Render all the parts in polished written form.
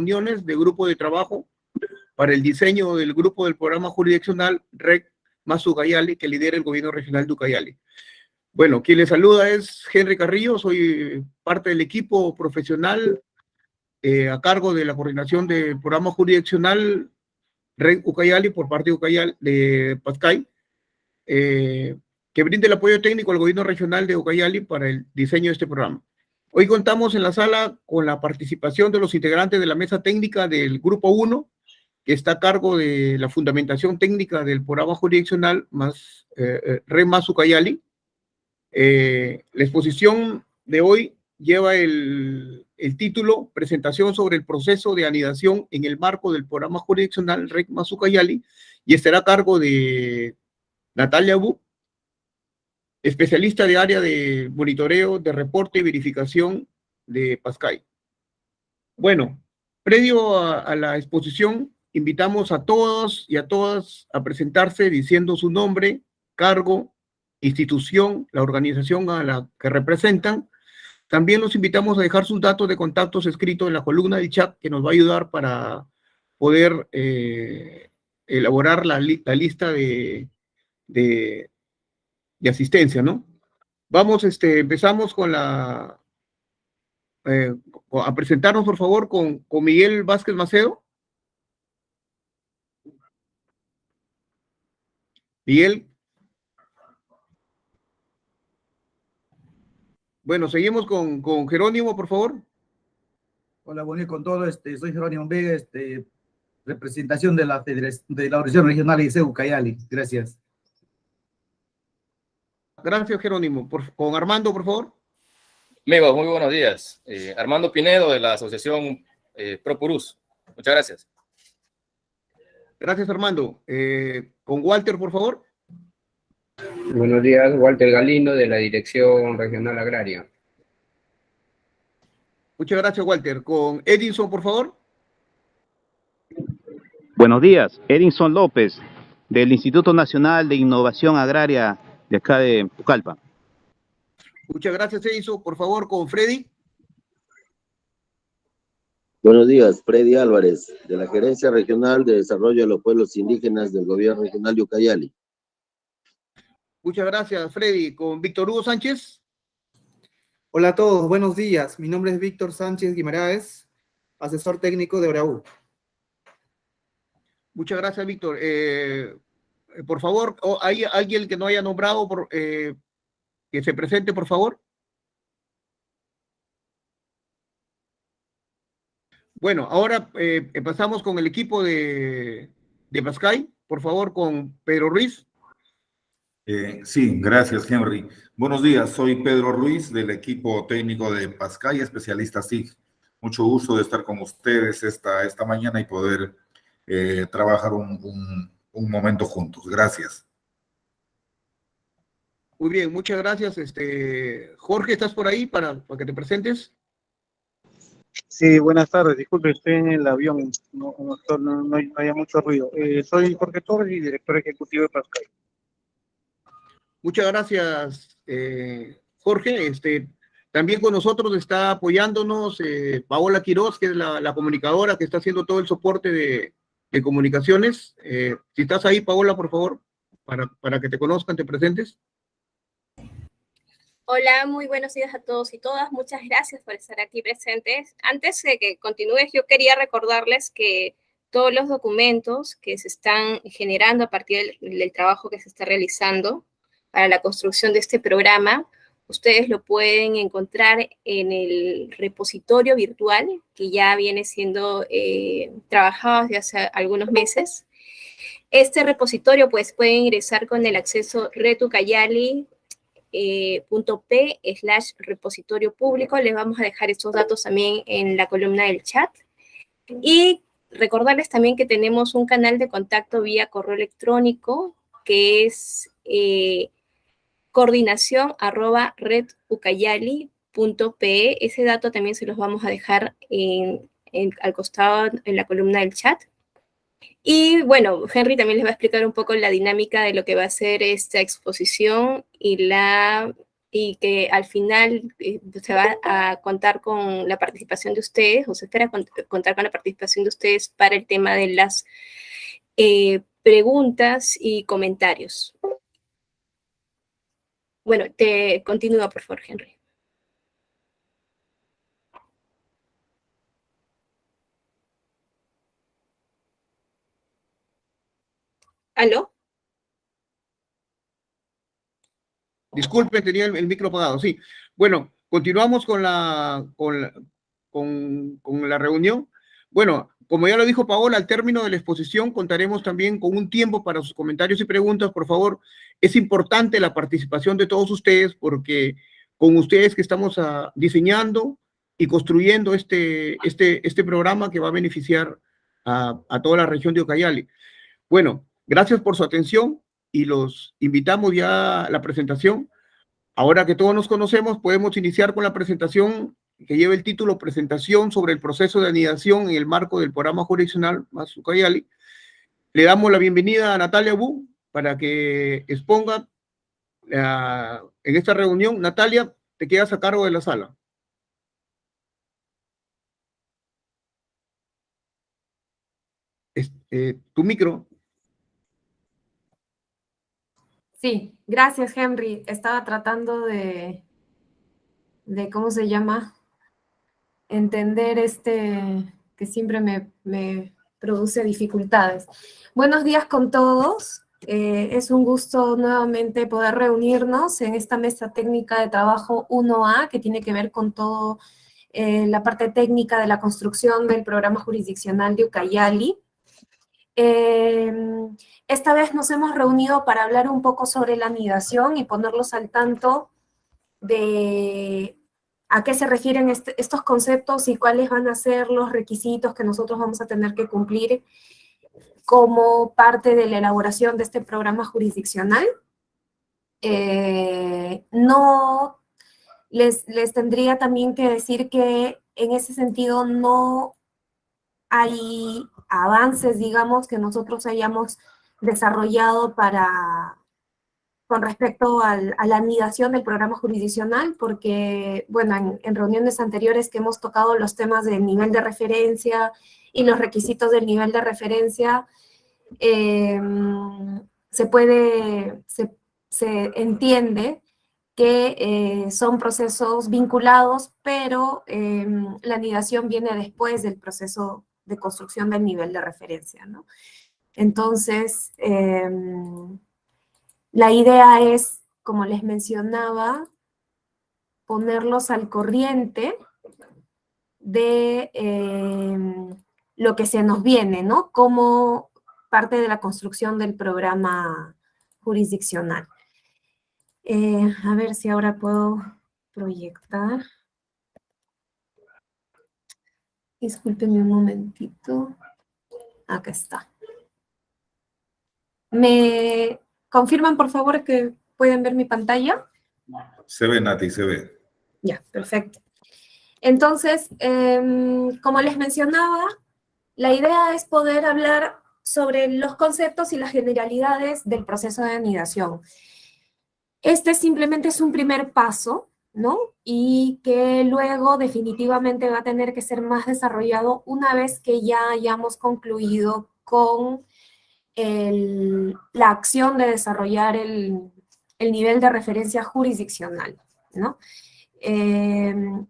reuniones de grupo de trabajo para el diseño del grupo del programa jurisdiccional REC más Ucayali, que lidera el gobierno regional de Ucayali. Bueno, quien le saluda es Henry Carrillo, soy parte del equipo profesional a cargo de la coordinación del programa jurisdiccional REC Ucayali por parte de Ucayali, de Pascay, que brinde el apoyo técnico al gobierno regional de Ucayali para el diseño de este programa. Hoy contamos en la sala con la participación de los integrantes de la mesa técnica del Grupo 1, que está a cargo de la fundamentación técnica del programa jurisdiccional más REC más Ucayali. La exposición de hoy lleva el título Presentación sobre el proceso de anidación en el marco del programa jurisdiccional REC más Ucayali y estará a cargo de Natalia Bu, especialista de área de monitoreo, de reporte y verificación de Pascay. Bueno, previo a la exposición, invitamos a todos y a todas a presentarse diciendo su nombre, cargo, institución, la organización a la que representan. También los invitamos a dejar sus datos de contactos escritos en la columna del chat, que nos va a ayudar para poder elaborar la lista de asistencia, ¿no? Vamos, empezamos con a presentarnos, por favor, con Miguel Vázquez Macedo. Miguel. Bueno, seguimos con Jerónimo, por favor. Hola, bonito con todo. Soy Jerónimo Vega, representación de la Organización Regional de Ucayali. Gracias. Gracias, Jerónimo. Con Armando, por favor. Amigos, muy buenos días. Armando Pinedo, de la Asociación ProPurús. Muchas gracias. Gracias, Armando. Con Walter, por favor. Buenos días, Walter Galindo, de la Dirección Regional Agraria. Muchas gracias, Walter. Con Edinson, por favor. Buenos días, Edinson López, del Instituto Nacional de Innovación Agraria de acá de Pucallpa. Muchas gracias, Edinson. Por favor, con Freddy. Buenos días, Freddy Álvarez, de la Gerencia Regional de Desarrollo de los Pueblos Indígenas del Gobierno Regional de Ucayali. Muchas gracias, Freddy. Con Víctor Hugo Sánchez. Hola a todos, buenos días. Mi nombre es Víctor Sánchez Guimaraes, asesor técnico de ORAU. Muchas gracias, Víctor. Por favor, ¿hay alguien que no haya nombrado que se presente, por favor? Bueno, ahora pasamos con el equipo de Pascay. Por favor, con Pedro Ruiz. Sí, gracias, Henry. Buenos días, soy Pedro Ruiz, del equipo técnico de Pascay, especialista SIG. Mucho gusto de estar con ustedes esta mañana y poder trabajar un momento juntos. Gracias. Muy bien, muchas gracias. Jorge, ¿estás por ahí para que te presentes? Sí, buenas tardes. Disculpe, estoy en el avión, no haya mucho ruido. Soy Jorge Torres y director ejecutivo de Pascay. Muchas gracias, Jorge. También con nosotros está apoyándonos Paola Quiroz, que es la comunicadora que está haciendo todo el soporte de comunicaciones. Si estás ahí, Paola, por favor, para que te conozcan, te presentes. Hola, muy buenos días a todos y todas. Muchas gracias por estar aquí presentes. Antes de que continúes, yo quería recordarles que todos los documentos que se están generando a partir del trabajo que se está realizando para la construcción de este programa, ustedes lo pueden encontrar en el repositorio virtual que ya viene siendo trabajado desde hace algunos meses. Este repositorio, pues, pueden ingresar con el acceso retucayali.p/repositorio público. Les vamos a dejar estos datos también en la columna del chat. Y recordarles también que tenemos un canal de contacto vía correo electrónico que es coordinación@reducayali.pe. Ese dato también se los vamos a dejar al costado en la columna del chat. Y bueno, Henry también les va a explicar un poco la dinámica de lo que va a ser esta exposición y la y que al final se va a contar con la participación de ustedes, o se espera contar con la participación de ustedes para el tema de las preguntas y comentarios. Bueno, te continúa, por favor, Henry. ¿Aló? Disculpe, tenía el micro apagado, sí. Bueno, continuamos con la reunión. Bueno, como ya lo dijo Paola, al término de la exposición contaremos también con un tiempo para sus comentarios y preguntas. Por favor, es importante la participación de todos ustedes porque con ustedes que estamos diseñando y construyendo este programa que va a beneficiar a toda la región de Ucayali. Bueno, gracias por su atención y los invitamos ya a la presentación. Ahora que todos nos conocemos, podemos iniciar con la presentación que lleva el título Presentación sobre el proceso de anidación en el marco del programa jurisdiccional Más Ucayali. Le damos la bienvenida a Natalia Wu para que exponga en esta reunión. Natalia, te quedas a cargo de la sala. Tu micro. Sí, gracias, Henry. Estaba tratando de ¿cómo se llama? Entender que siempre me produce dificultades. Buenos días con todos. Es un gusto nuevamente poder reunirnos en esta mesa técnica de trabajo 1A, que tiene que ver con todo la parte técnica de la construcción del programa jurisdiccional de Ucayali. Esta vez nos hemos reunido para hablar un poco sobre la anidación y ponerlos al tanto de a qué se refieren estos conceptos y cuáles van a ser los requisitos que nosotros vamos a tener que cumplir como parte de la elaboración de este programa jurisdiccional. No les tendría también que decir que en ese sentido no hay avances, digamos, que nosotros hayamos desarrollado con respecto a la anidación del programa jurisdiccional, porque, bueno, en reuniones anteriores que hemos tocado los temas del nivel de referencia y los requisitos del nivel de referencia, se entiende que son procesos vinculados, pero la anidación viene después del proceso de construcción del nivel de referencia, ¿no? Entonces, la idea es, como les mencionaba, ponerlos al corriente de lo que se nos viene, ¿no? Como parte de la construcción del programa jurisdiccional. A ver si ahora puedo proyectar. Discúlpenme un momentito. Acá está. ¿Me confirman, por favor, que pueden ver mi pantalla? Se ve, Nati, se ve. Ya, perfecto. Entonces, como les mencionaba, la idea es poder hablar sobre los conceptos y las generalidades del proceso de anidación. Este simplemente es un primer paso, ¿no? Y que luego definitivamente va a tener que ser más desarrollado una vez que ya hayamos concluido con la acción de desarrollar el nivel de referencia jurisdiccional, ¿no?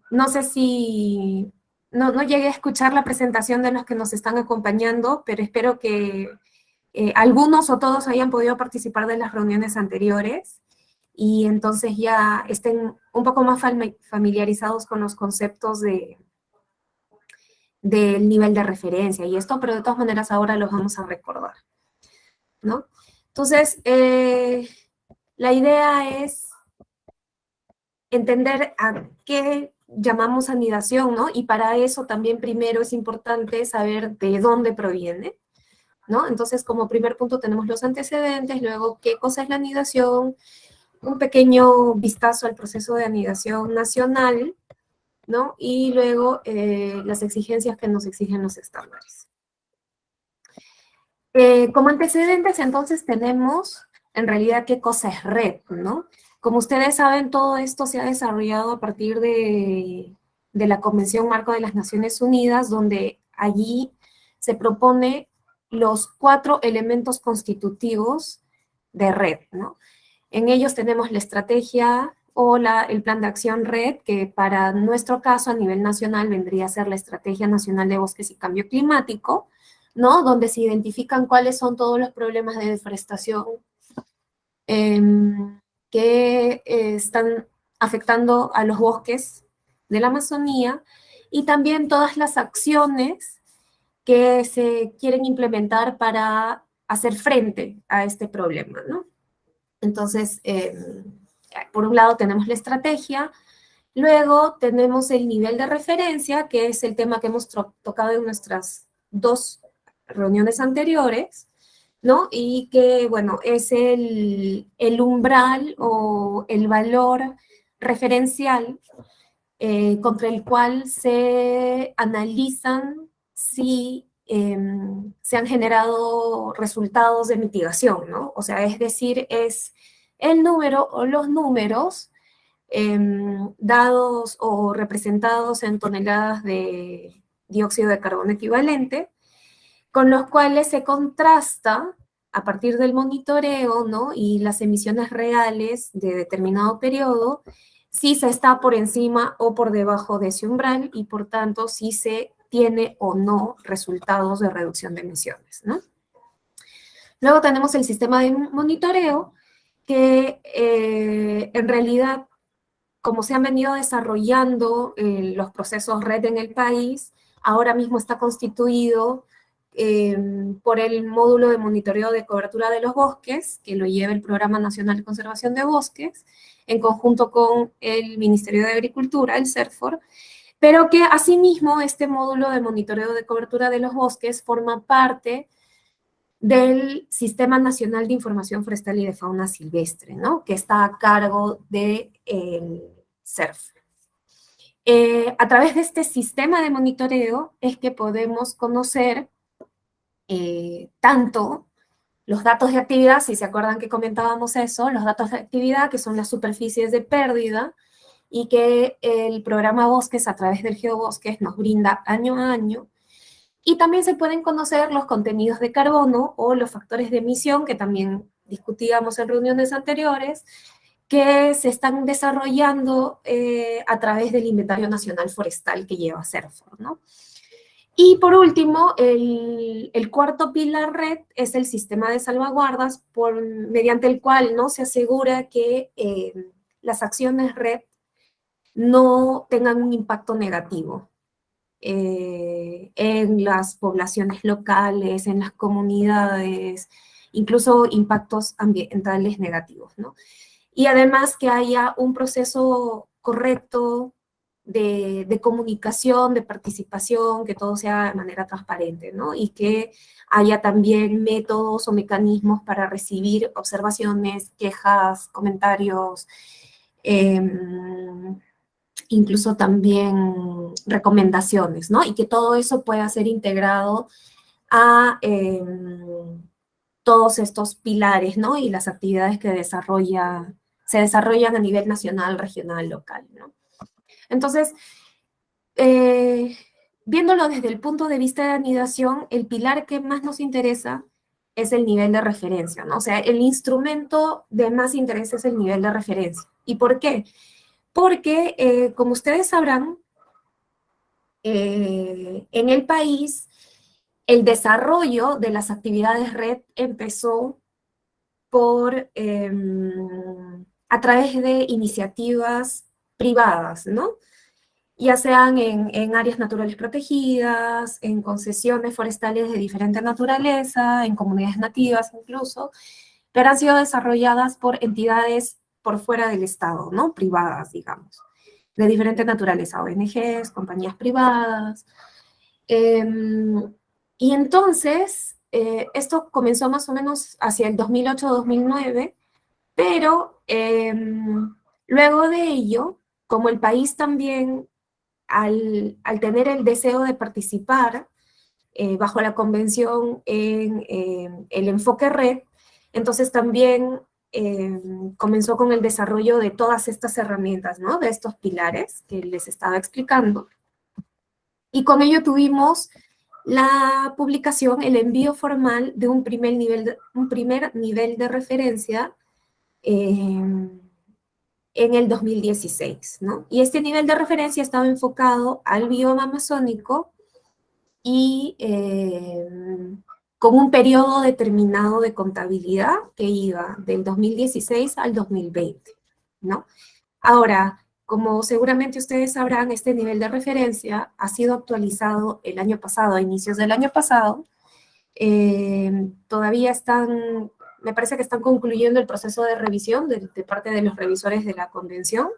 No sé si... No llegué a escuchar la presentación de los que nos están acompañando, pero espero que algunos o todos hayan podido participar de las reuniones anteriores y entonces ya estén un poco más familiarizados con los conceptos del nivel de referencia y esto, pero de todas maneras ahora los vamos a recordar, ¿no? Entonces, la idea es entender a qué llamamos anidación, ¿no? Y para eso también primero es importante saber de dónde proviene, ¿no? Entonces, como primer punto tenemos los antecedentes, luego qué cosa es la anidación, un pequeño vistazo al proceso de anidación nacional, ¿no? Y luego las exigencias que nos exigen los estándares. Como antecedentes, entonces, tenemos, en realidad, qué cosa es red, ¿no? Como ustedes saben, todo esto se ha desarrollado a partir de la Convención Marco de las Naciones Unidas, donde allí se propone los 4 elementos constitutivos de red, ¿no? En ellos tenemos la estrategia o el plan de acción red, que para nuestro caso a nivel nacional vendría a ser la Estrategia Nacional de Bosques y Cambio Climático, ¿no? Donde se identifican cuáles son todos los problemas de deforestación que están afectando a los bosques de la Amazonía, y también todas las acciones que se quieren implementar para hacer frente a este problema, ¿no? Entonces, por un lado tenemos la estrategia, luego tenemos el nivel de referencia, que es el tema que hemos tocado en nuestras 2 reuniones anteriores, ¿no? Y que, bueno, es el umbral o el valor referencial contra el cual se analizan si se han generado resultados de mitigación, ¿no? O sea, es decir, es el número o los números dados o representados en toneladas de dióxido de carbono equivalente, con los cuales se contrasta a partir del monitoreo, ¿no? Y las emisiones reales de determinado periodo, si se está por encima o por debajo de ese umbral y por tanto si se tiene o no resultados de reducción de emisiones, ¿no? Luego tenemos el sistema de monitoreo que en realidad, como se han venido desarrollando los procesos red en el país, ahora mismo está constituido por el módulo de monitoreo de cobertura de los bosques, que lo lleva el Programa Nacional de Conservación de Bosques, en conjunto con el Ministerio de Agricultura, el CERFOR, pero que asimismo este módulo de monitoreo de cobertura de los bosques forma parte del Sistema Nacional de Información Forestal y de Fauna Silvestre, ¿no? Que está a cargo del CERFOR. A través de este sistema de monitoreo es que podemos conocer tanto los datos de actividad, si se acuerdan que comentábamos eso, los datos de actividad, que son las superficies de pérdida, y que el programa Bosques, a través del GeoBosques, nos brinda año a año. Y también se pueden conocer los contenidos de carbono o los factores de emisión, que también discutíamos en reuniones anteriores, que se están desarrollando a través del Inventario Nacional Forestal que lleva CERFOR, ¿no? Y por último, el cuarto pilar red es el sistema de salvaguardas mediante el cual, ¿no?, se asegura que las acciones red no tengan un impacto negativo en las poblaciones locales, en las comunidades, incluso impactos ambientales negativos, ¿no? Y además que haya un proceso correcto de comunicación, de participación, que todo sea de manera transparente, ¿no? Y que haya también métodos o mecanismos para recibir observaciones, quejas, comentarios, incluso también recomendaciones, ¿no? Y que todo eso pueda ser integrado a todos estos pilares, ¿no? Y las actividades que se desarrollan a nivel nacional, regional, local, ¿no? Entonces, viéndolo desde el punto de vista de anidación, el pilar que más nos interesa es el nivel de referencia, ¿no? O sea, el instrumento de más interés es el nivel de referencia. ¿Y por qué? Porque, como ustedes sabrán, en el país, el desarrollo de las actividades red empezó a través de iniciativas privadas, ¿no? Ya sean en áreas naturales protegidas, en concesiones forestales de diferente naturaleza, en comunidades nativas incluso, pero han sido desarrolladas por entidades por fuera del Estado, ¿no? Privadas, digamos, de diferente naturaleza, ONGs, compañías privadas. Y entonces, esto comenzó más o menos hacia el 2008-2009, pero luego de ello, como el país también, al tener el deseo de participar bajo la convención en el enfoque red, entonces también comenzó con el desarrollo de todas estas herramientas, ¿no? De estos pilares que les estaba explicando. Y con ello tuvimos la publicación, el envío formal de un primer nivel de referencia en el 2016, ¿no? Y este nivel de referencia estaba enfocado al bioma amazónico y con un periodo determinado de contabilidad que iba del 2016 al 2020, ¿no? Ahora, como seguramente ustedes sabrán, este nivel de referencia ha sido actualizado el año pasado, a inicios del año pasado. Todavía están, me parece que están concluyendo el proceso de revisión de parte de los revisores de la convención.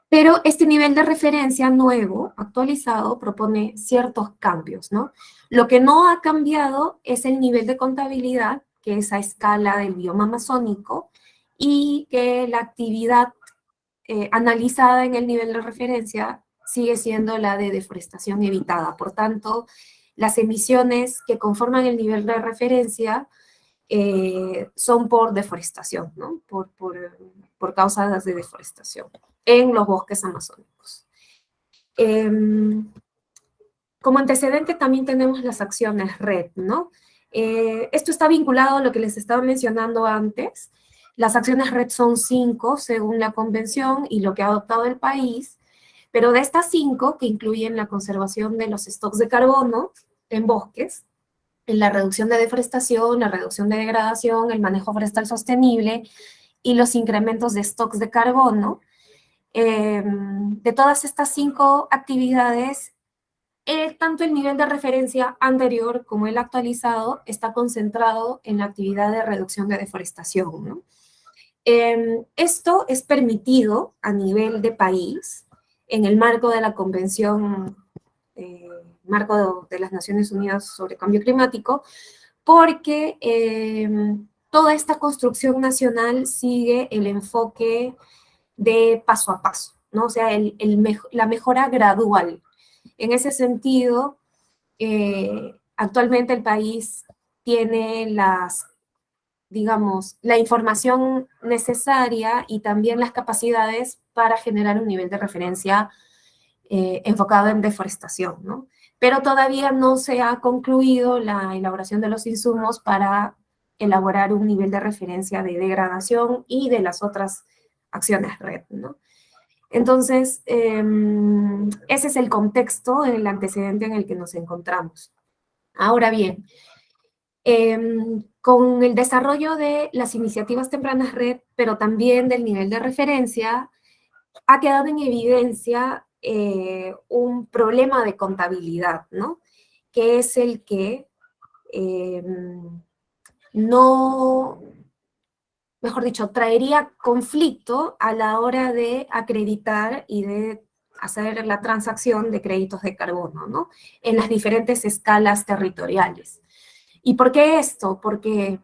Pero este nivel de referencia nuevo, actualizado, propone ciertos cambios, ¿no? Lo que no ha cambiado es el nivel de contabilidad, que es a escala del bioma amazónico, y que la actividad analizada en el nivel de referencia sigue siendo la de deforestación evitada. Por tanto, las emisiones que conforman el nivel de referencia son por deforestación, ¿no? Por causas de deforestación en los bosques amazónicos. Como antecedente también tenemos las acciones RED, ¿no? Esto está vinculado a lo que les estaba mencionando antes. Las acciones RED son 5 según la convención y lo que ha adoptado el país, pero de estas 5, que incluyen la conservación de los stocks de carbono en bosques, en la reducción de deforestación, la reducción de degradación, el manejo forestal sostenible y los incrementos de stocks de carbono, de todas estas 5 actividades, tanto el nivel de referencia anterior como el actualizado está concentrado en la actividad de reducción de deforestación, ¿no? Esto es permitido a nivel de país en el marco de la Convención, marco de las Naciones Unidas sobre Cambio Climático, porque toda esta construcción nacional sigue el enfoque de paso a paso, ¿no? O sea, la mejora gradual. En ese sentido, actualmente el país tiene la información necesaria y también las capacidades para generar un nivel de referencia enfocado en deforestación, ¿no? Pero todavía no se ha concluido la elaboración de los insumos para elaborar un nivel de referencia de degradación y de las otras acciones RED, ¿no? Entonces, ese es el contexto, el antecedente en el que nos encontramos. Ahora bien, con el desarrollo de las iniciativas tempranas RED, pero también del nivel de referencia, ha quedado en evidencia un problema de contabilidad, ¿no? Que es el que mejor dicho, traería conflicto a la hora de acreditar y de hacer la transacción de créditos de carbono, ¿no? En las diferentes escalas territoriales. ¿Y por qué esto? Porque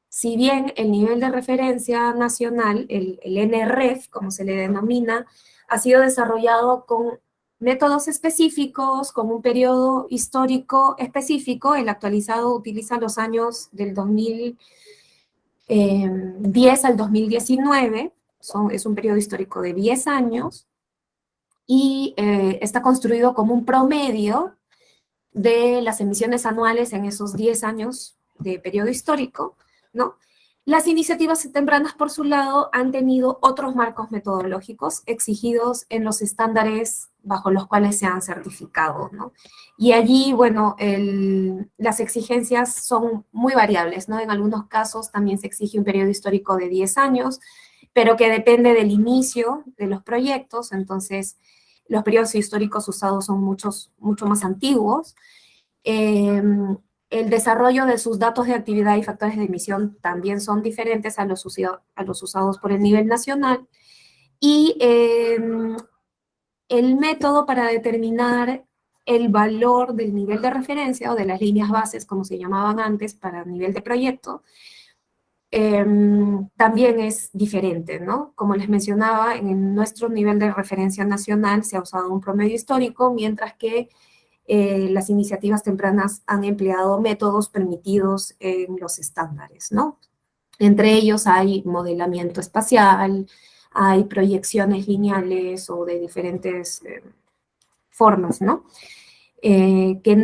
si bien el nivel de referencia nacional, el NREF, como se le denomina, ha sido desarrollado con métodos específicos, con un periodo histórico específico, el actualizado utiliza los años del 2010 al 2019, es un periodo histórico de 10 años, y está construido como un promedio de las emisiones anuales en esos 10 años de periodo histórico, ¿no? Las iniciativas tempranas, por su lado, han tenido otros marcos metodológicos exigidos en los estándares bajo los cuales se han certificado, ¿no? Y allí, bueno, las exigencias son muy variables, ¿no? En algunos casos también se exige un periodo histórico de 10 años, pero que depende del inicio de los proyectos, entonces los periodos históricos usados son mucho más antiguos. El desarrollo de sus datos de actividad y factores de emisión también son diferentes a los usados por el nivel nacional. Y el método para determinar el valor del nivel de referencia o de las líneas bases, como se llamaban antes, para nivel de proyecto, también es diferente, ¿no? Como les mencionaba, en nuestro nivel de referencia nacional se ha usado un promedio histórico, mientras que las iniciativas tempranas han empleado métodos permitidos en los estándares, ¿no? Entre ellos hay modelamiento espacial, hay proyecciones lineales o de diferentes formas, ¿no? Que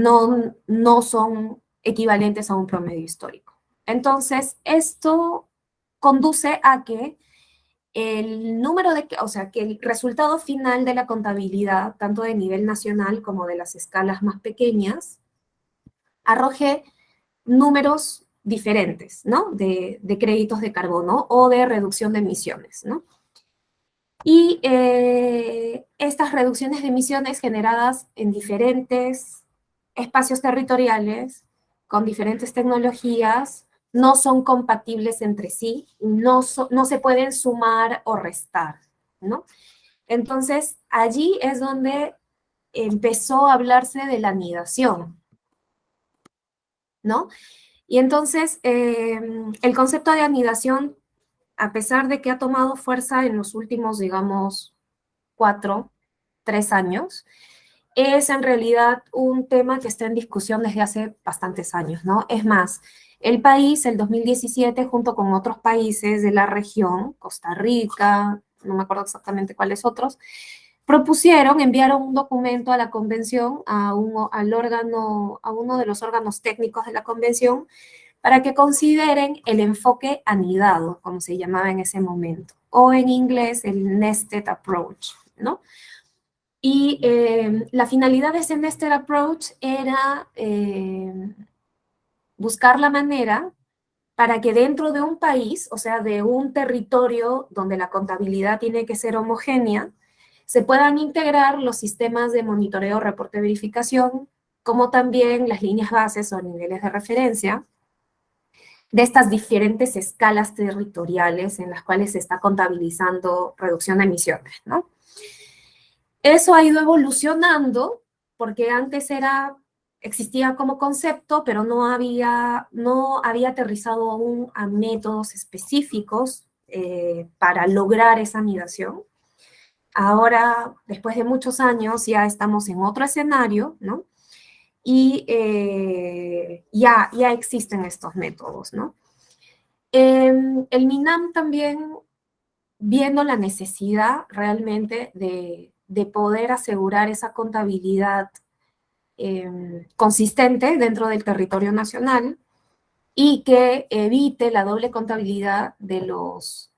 no son equivalentes a un promedio histórico. Entonces, esto conduce a que que el resultado final de la contabilidad, tanto de nivel nacional como de las escalas más pequeñas, arroje números diferentes, ¿no? De créditos de carbono o de reducción de emisiones, ¿no? Y estas reducciones de emisiones generadas en diferentes espacios territoriales, con diferentes tecnologías, no son compatibles entre sí, no se pueden sumar o restar, ¿no? Entonces, allí es donde empezó a hablarse de la anidación, ¿no? Y entonces, el concepto de anidación, a pesar de que ha tomado fuerza en los últimos, digamos, 3 años, es en realidad un tema que está en discusión desde hace bastantes años, ¿no? Es más, el país, el 2017, junto con otros países de la región, Costa Rica, no me acuerdo exactamente cuáles otros, enviaron un documento a la convención, a uno de los órganos técnicos de la convención, para que consideren el enfoque anidado, como se llamaba en ese momento, o en inglés el nested approach, ¿no? Y la finalidad de ese nested approach era buscar la manera para que dentro de un país, o sea, de un territorio donde la contabilidad tiene que ser homogénea, se puedan integrar los sistemas de monitoreo, reporte, verificación, como también las líneas bases o niveles de referencia de estas diferentes escalas territoriales en las cuales se está contabilizando reducción de emisiones, ¿no? Eso ha ido evolucionando porque antes existía como concepto, pero no había aterrizado aún a métodos específicos para lograr esa anidación. Ahora, después de muchos años, ya estamos en otro escenario, ¿no? Y ya existen estos métodos, ¿no? El MINAM también, viendo la necesidad realmente de poder asegurar esa contabilidad consistente dentro del territorio nacional y que evite la doble contabilidad de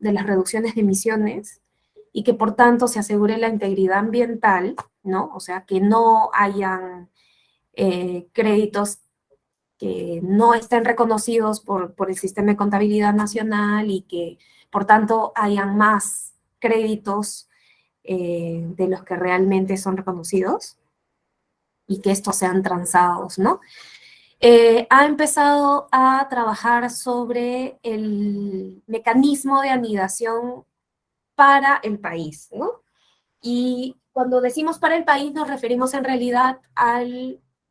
las reducciones de emisiones y que por tanto se asegure la integridad ambiental, ¿no? O sea, que no hayan créditos que no estén reconocidos por el sistema de contabilidad nacional y que por tanto hayan más créditos de los que realmente son reconocidos y que estos sean transados, ¿no? Ha empezado a trabajar sobre el mecanismo de anidación para el país, ¿no? Y cuando decimos para el país nos referimos en realidad a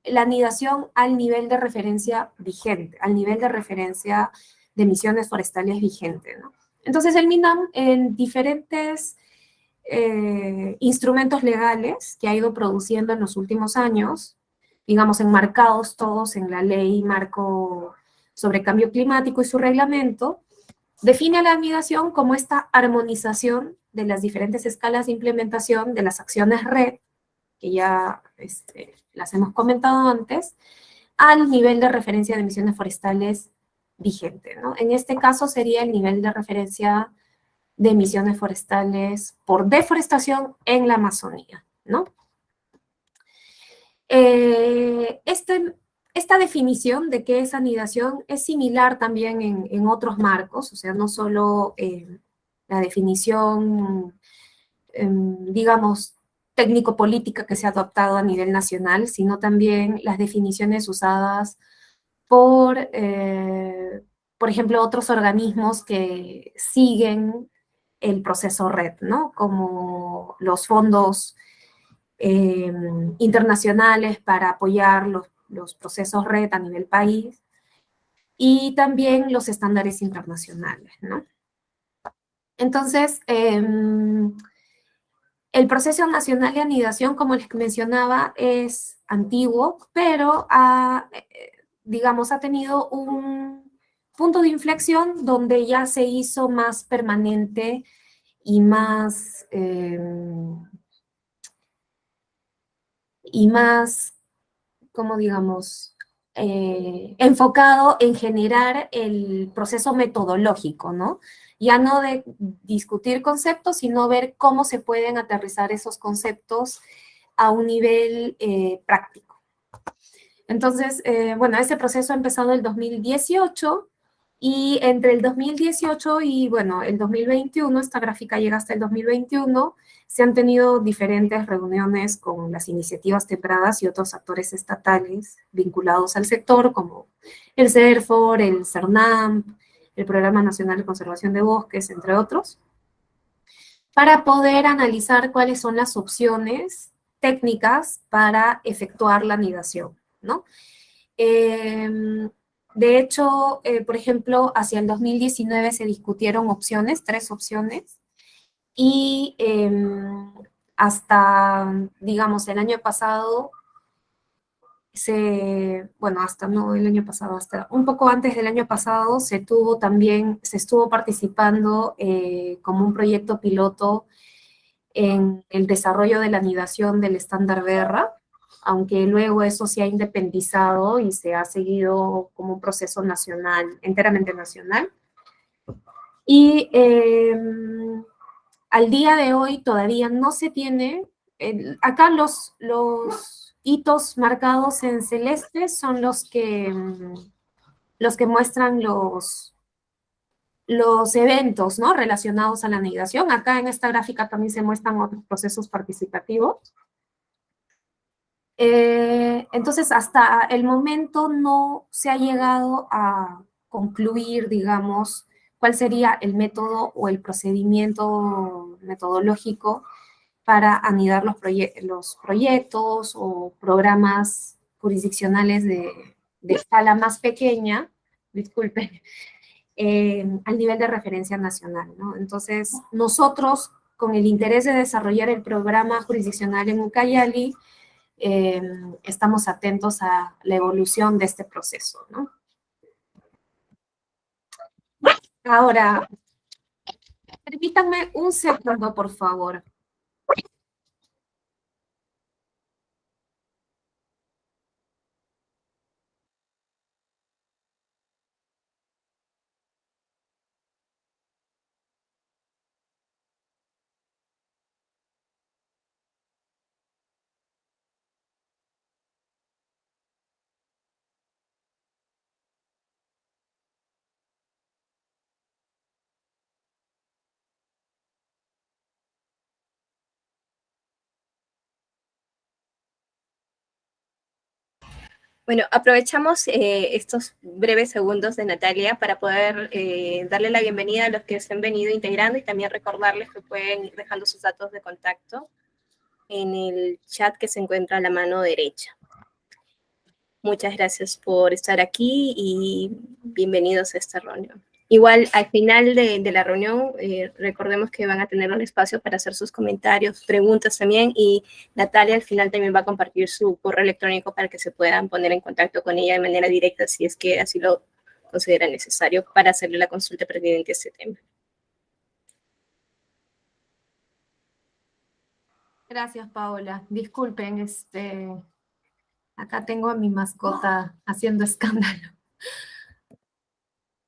la anidación al nivel de referencia vigente, al nivel de referencia de emisiones forestales vigente, ¿no? Entonces el MINAM en diferentes instrumentos legales que ha ido produciendo en los últimos años, digamos enmarcados todos en la ley marco sobre cambio climático y su reglamento, define la anidación como esta armonización de las diferentes escalas de implementación de las acciones red, que ya las hemos comentado antes, al nivel de referencia de emisiones forestales vigente, ¿no? En este caso sería el nivel de referencia de emisiones forestales por deforestación en la Amazonía, ¿no? Esta definición de qué es anidación es similar también en otros marcos, o sea, no solo la definición, digamos, técnico-política que se ha adoptado a nivel nacional, sino también las definiciones usadas por ejemplo, otros organismos que siguen el proceso red, ¿no? Como los fondos internacionales para apoyar los procesos red a nivel país y también los estándares internacionales, ¿no? Entonces, el proceso nacional de anidación, como les mencionaba, es antiguo, pero digamos, ha tenido punto de inflexión donde ya se hizo más permanente y más, como digamos, enfocado en generar el proceso metodológico, ¿no? Ya no de discutir conceptos, sino ver cómo se pueden aterrizar esos conceptos a un nivel práctico. Entonces, bueno, ese proceso ha empezado en el 2018 y entre el 2018 y, bueno, el 2021, esta gráfica llega hasta el 2021, se han tenido diferentes reuniones con las iniciativas tempradas y otros actores estatales vinculados al sector, como el CERFOR, el CERNAMP, el Programa Nacional de Conservación de Bosques, entre otros, para poder analizar cuáles son las opciones técnicas para efectuar la anidación, ¿no? De hecho, por ejemplo, hacia el 2019 se discutieron opciones, 3 opciones, y hasta, digamos, el año pasado, bueno, hasta no el año pasado, hasta un poco antes del año pasado se estuvo participando como un proyecto piloto en el desarrollo de la anidación del estándar BERRA, aunque luego eso se ha independizado y se ha seguido como un proceso nacional, enteramente nacional. Y al día de hoy todavía no se tiene, acá los hitos marcados en celeste son los que muestran los eventos, ¿no?, relacionados a la anidación. Acá en esta gráfica también se muestran otros procesos participativos. Entonces, hasta el momento no se ha llegado a concluir, digamos, cuál sería el método o el procedimiento metodológico para anidar los proyectos o programas jurisdiccionales de escala más pequeña, disculpen, al nivel de referencia nacional, ¿no? Entonces, nosotros, con el interés de desarrollar el programa jurisdiccional en Ucayali, estamos atentos a la evolución de este proceso, ¿no? Ahora, permítanme un segundo, por favor. Bueno, aprovechamos estos breves segundos de Natalia para poder darle la bienvenida a los que se han venido integrando y también recordarles que pueden ir dejando sus datos de contacto en el chat que se encuentra a la mano derecha. Muchas gracias por estar aquí y bienvenidos a esta reunión. Igual, al final de la reunión, recordemos que van a tener un espacio para hacer sus comentarios, preguntas también, y Natalia al final también va a compartir su correo electrónico para que se puedan poner en contacto con ella de manera directa si es que así lo considera necesario para hacerle la consulta pertinente a este tema. Gracias, Paola. Disculpen, acá tengo a mi mascota haciendo escándalo.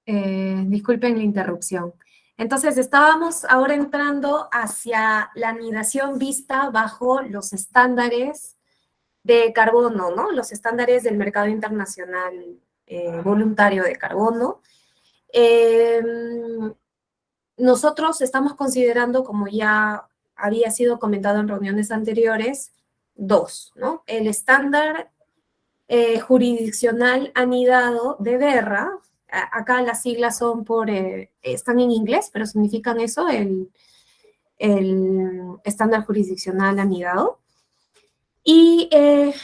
Disculpen la interrupción. Entonces, estábamos ahora entrando hacia la anidación vista bajo los estándares de carbono, ¿no? Los estándares del mercado internacional voluntario de carbono. Nosotros estamos considerando, como ya había sido comentado en reuniones anteriores, 2, ¿no? El estándar jurisdiccional anidado de BERRA. Acá las siglas son están en inglés, pero significan eso, el estándar jurisdiccional anidado. Y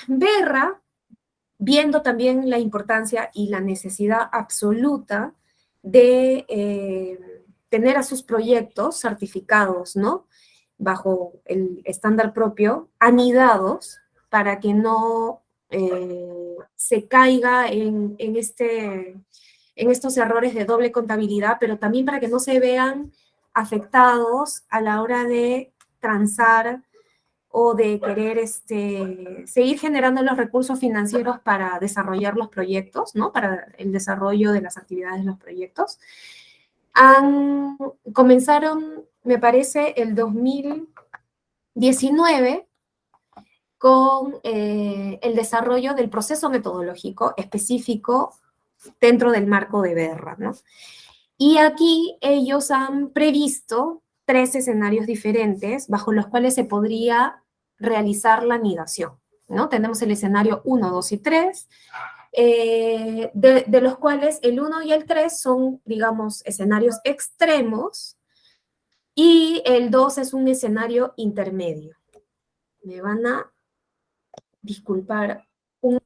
BERRA, viendo también la importancia y la necesidad absoluta de tener a sus proyectos certificados, ¿no?, bajo el estándar propio, anidados, para que no se caiga en en estos errores de doble contabilidad, pero también para que no se vean afectados a la hora de transar o de querer seguir generando los recursos financieros para desarrollar los proyectos, ¿no? Para el desarrollo de las actividades de los proyectos. Comenzaron, me parece, el 2019 con el desarrollo del proceso metodológico específico dentro del marco de BERRA, ¿no? Y aquí ellos han previsto 3 escenarios diferentes bajo los cuales se podría realizar la anidación, ¿no? Tenemos el escenario 1, 2 y 3, de los cuales el 1 y el 3 son, digamos, escenarios extremos, y el 2 es un escenario intermedio. Me van a disculpar un...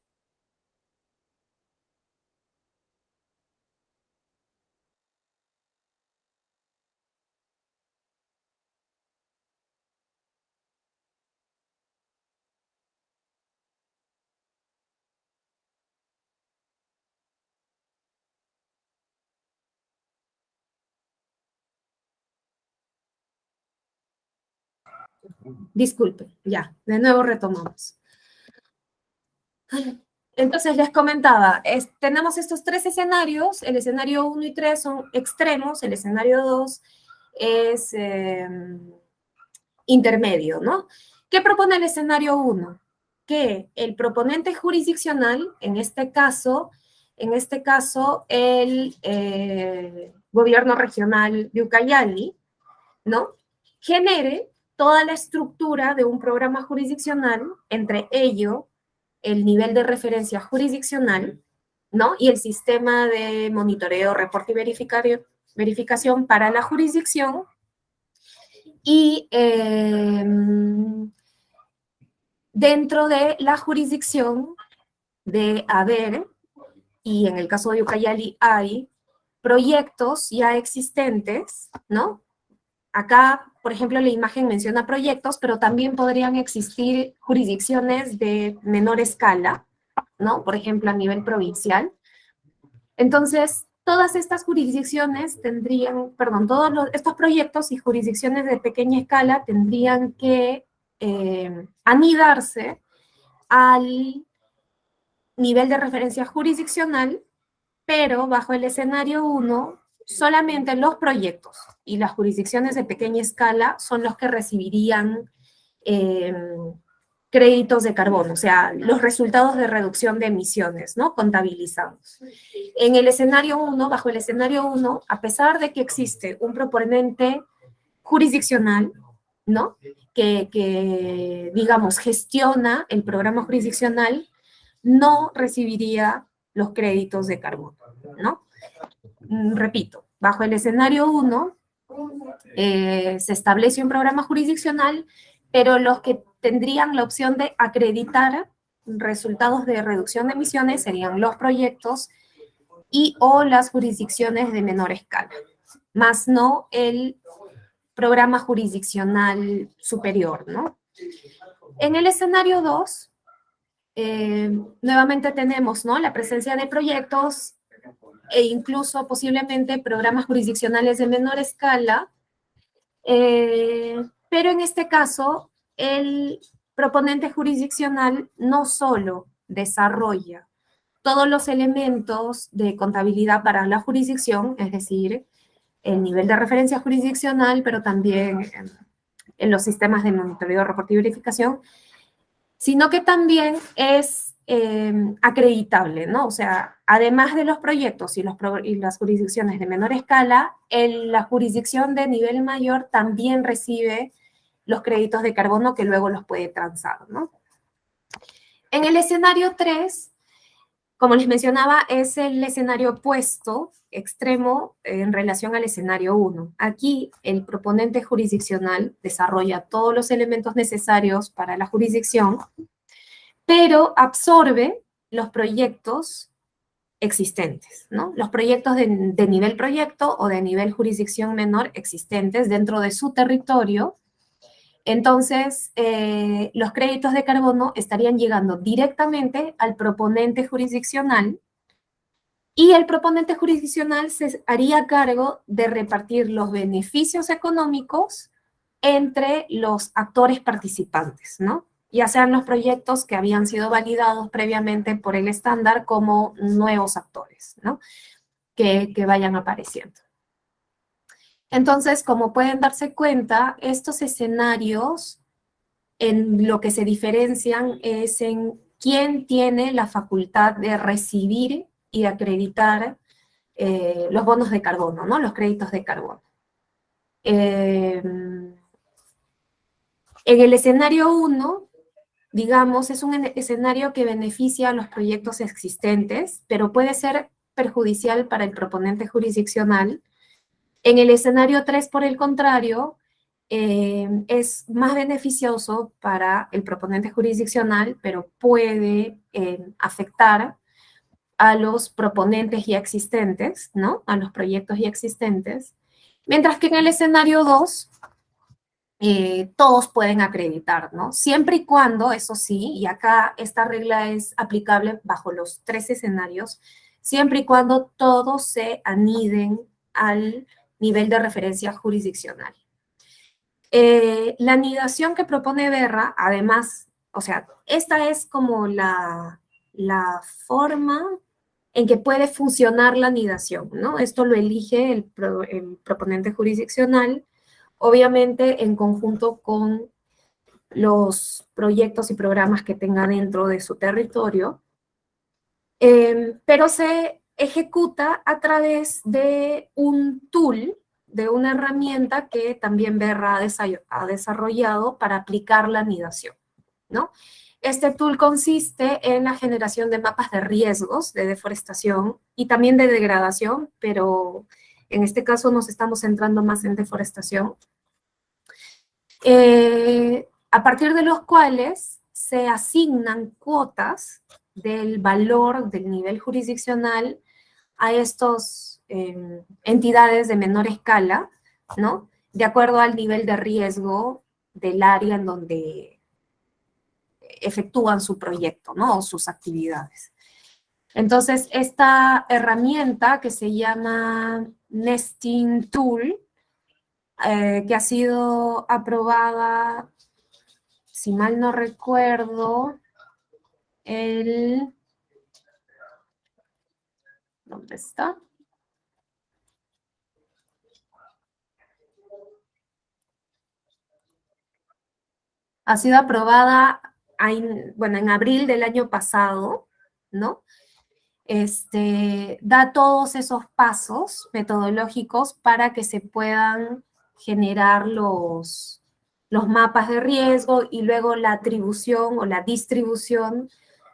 Disculpen, ya, de nuevo retomamos. Entonces les comentaba, tenemos estos 3 escenarios, el escenario 1 y 3 son extremos, el escenario 2 es intermedio, ¿no? ¿Qué propone el escenario 1? Que el proponente jurisdiccional, en este caso el gobierno regional de Ucayali, ¿no? Genere toda la estructura de un programa jurisdiccional, entre ello el nivel de referencia jurisdiccional, ¿no? Y el sistema de monitoreo, reporte y verificación para la jurisdicción. Y dentro de la jurisdicción de haber, y en el caso de Ucayali hay proyectos ya existentes, ¿no? Acá, por ejemplo, la imagen menciona proyectos, pero también podrían existir jurisdicciones de menor escala, ¿no? Por ejemplo, a nivel provincial. Entonces, todas estas jurisdicciones tendrían, perdón, estos proyectos y jurisdicciones de pequeña escala tendrían que anidarse al nivel de referencia jurisdiccional, pero bajo el escenario 1, solamente los proyectos y las jurisdicciones de pequeña escala son los que recibirían créditos de carbono, o sea, los resultados de reducción de emisiones, ¿no? Contabilizados. En el escenario 1, bajo el escenario 1, a pesar de que existe un proponente jurisdiccional, ¿no? Que digamos, gestiona el programa jurisdiccional, no recibiría los créditos de carbono, ¿no? Repito, bajo el escenario 1 se establece un programa jurisdiccional, pero los que tendrían la opción de acreditar resultados de reducción de emisiones serían los proyectos y o las jurisdicciones de menor escala, más no el programa jurisdiccional superior, ¿no? En el escenario 2, nuevamente tenemos, ¿no?, la presencia de proyectos e incluso posiblemente programas jurisdiccionales de menor escala, pero en este caso el proponente jurisdiccional no solo desarrolla todos los elementos de contabilidad para la jurisdicción, es decir, el nivel de referencia jurisdiccional, pero también en los sistemas de monitoreo, reporte y verificación, sino que también es acreditable, ¿no? O sea, además de los proyectos y las jurisdicciones de menor escala, la jurisdicción de nivel mayor también recibe los créditos de carbono que luego los puede transar, ¿no? En el escenario 3, como les mencionaba, es el escenario opuesto, extremo, en relación al escenario 1. Aquí, el proponente jurisdiccional desarrolla todos los elementos necesarios para la jurisdicción, pero absorbe los proyectos existentes, ¿no? Los proyectos de nivel proyecto o de nivel jurisdicción menor existentes dentro de su territorio. Entonces, los créditos de carbono estarían llegando directamente al proponente jurisdiccional Y el proponente jurisdiccional se haría cargo de repartir los beneficios económicos entre los actores participantes, ¿no? Ya sean los proyectos que habían sido validados previamente por el estándar como nuevos actores, ¿no? Que vayan apareciendo. Entonces, como pueden darse cuenta, estos escenarios en lo que se diferencian es en quién tiene la facultad de recibir y acreditar los bonos de carbono, ¿no? Los créditos de carbono. En el escenario 1, digamos, es un escenario que beneficia a los proyectos existentes, pero puede ser perjudicial para el proponente jurisdiccional. En el escenario 3, por el contrario, es más beneficioso para el proponente jurisdiccional, pero puede afectar a los proponentes ya existentes, ¿no? A los proyectos ya existentes. Mientras que en el escenario 2, todos pueden acreditar, ¿no? Siempre y cuando, eso sí, y acá esta regla es aplicable bajo los 3 escenarios, siempre y cuando todos se aniden al nivel de referencia jurisdiccional. La anidación que propone Berra, además, o sea, esta es como la forma en que puede funcionar la anidación, ¿no? Esto lo elige el proponente jurisdiccional, obviamente en conjunto con los proyectos y programas que tenga dentro de su territorio, pero se ejecuta a través de un tool, de una herramienta que también Berra ha desarrollado para aplicar la anidación, ¿no? Este tool consiste en la generación de mapas de riesgos de deforestación y también de degradación, pero en este caso nos estamos centrando más en deforestación, a partir de los cuales se asignan cuotas del valor del nivel jurisdiccional a estas entidades de menor escala, ¿no? De acuerdo al nivel de riesgo del área en donde efectúan su proyecto, ¿no? O sus actividades. Entonces, esta herramienta que se llama Nesting Tool, que ha sido aprobada, si mal no recuerdo, ¿dónde está? Ha sido aprobada en abril del año pasado, ¿no? Da todos esos pasos metodológicos para que se puedan generar los mapas de riesgo y luego la atribución o la distribución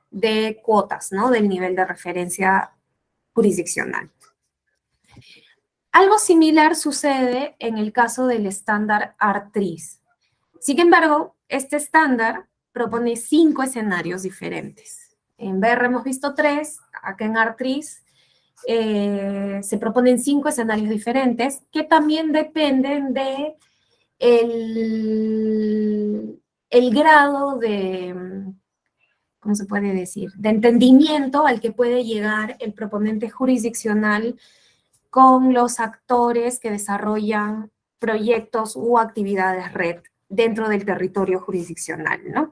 de cuotas, ¿no? Del nivel de referencia jurisdiccional. Algo similar sucede en el caso del estándar ARTRIS. Sin embargo, este estándar propone 5 escenarios diferentes. En Berra hemos visto 3, acá en ARTRIS se proponen 5 escenarios diferentes que también dependen de el grado de, ¿cómo se puede decir?, de entendimiento al que puede llegar el proponente jurisdiccional con los actores que desarrollan proyectos u actividades red dentro del territorio jurisdiccional, ¿no?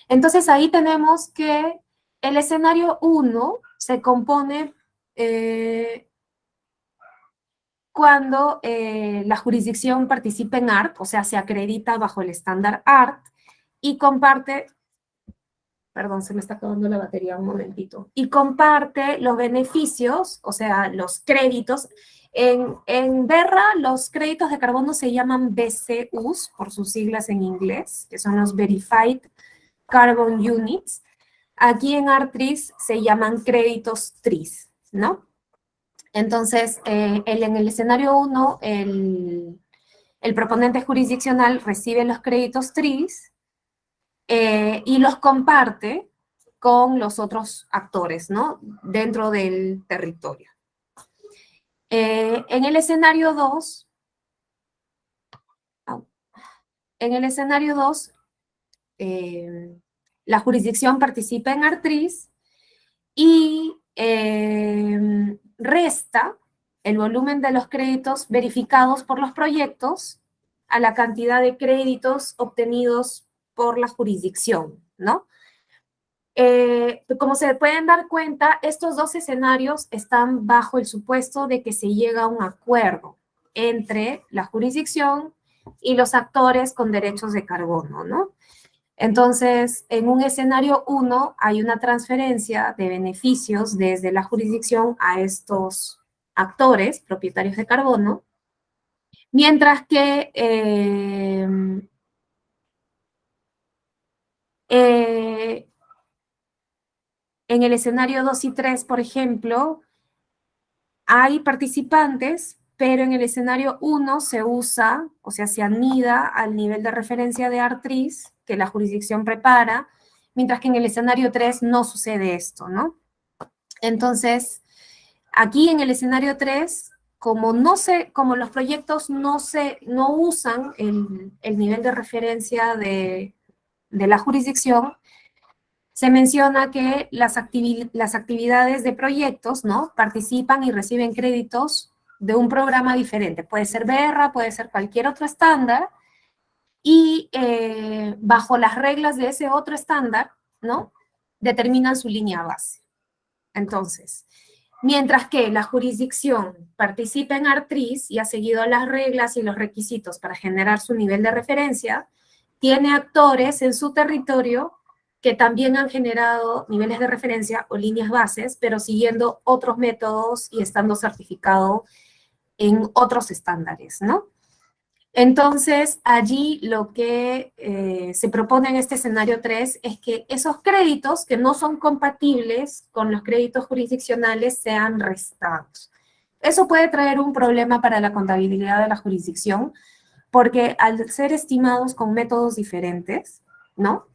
Entonces ahí tenemos que el escenario 1 se compone cuando la jurisdicción participa en ART, o sea, se acredita bajo el estándar ART y comparte, perdón, se me está acabando la batería un momentito, y comparte los beneficios, o sea, los créditos. En Berra, los créditos de carbono se llaman BCUs, por sus siglas en inglés, que son los Verified Carbon Units. Aquí en ARTRIS se llaman créditos TRIS, ¿no? Entonces, en el escenario 1, el proponente jurisdiccional recibe los créditos TRIS y los comparte con los otros actores, ¿no? Dentro del territorio. En el escenario 2, la jurisdicción participa en ARTRIS y resta el volumen de los créditos verificados por los proyectos a la cantidad de créditos obtenidos por la jurisdicción, ¿no? Como se pueden dar cuenta, estos dos escenarios están bajo el supuesto de que se llega a un acuerdo entre la jurisdicción y los actores con derechos de carbono, ¿no? Entonces, en un escenario 1 hay una transferencia de beneficios desde la jurisdicción a estos actores propietarios de carbono, mientras que en el escenario 2 y 3, por ejemplo, hay participantes, pero en el escenario 1 se usa, o sea, se anida al nivel de referencia de ARTRIS que la jurisdicción prepara, mientras que en el escenario 3 no sucede esto, ¿no? Entonces, aquí en el escenario 3, como los proyectos no usan el nivel de referencia de la jurisdicción, se menciona que las actividades de proyectos, ¿no?, participan y reciben créditos de un programa diferente. Puede ser BERRA, puede ser cualquier otro estándar, y bajo las reglas de ese otro estándar, ¿no?, determinan su línea base. Entonces, mientras que la jurisdicción participa en ARTRIS y ha seguido las reglas y los requisitos para generar su nivel de referencia, tiene actores en su territorio que también han generado niveles de referencia o líneas bases, pero siguiendo otros métodos y estando certificado en otros estándares, ¿no? Entonces, allí lo que se propone en este escenario 3 es que esos créditos que no son compatibles con los créditos jurisdiccionales sean restados. Eso puede traer un problema para la contabilidad de la jurisdicción, porque al ser estimados con métodos diferentes, ¿no?,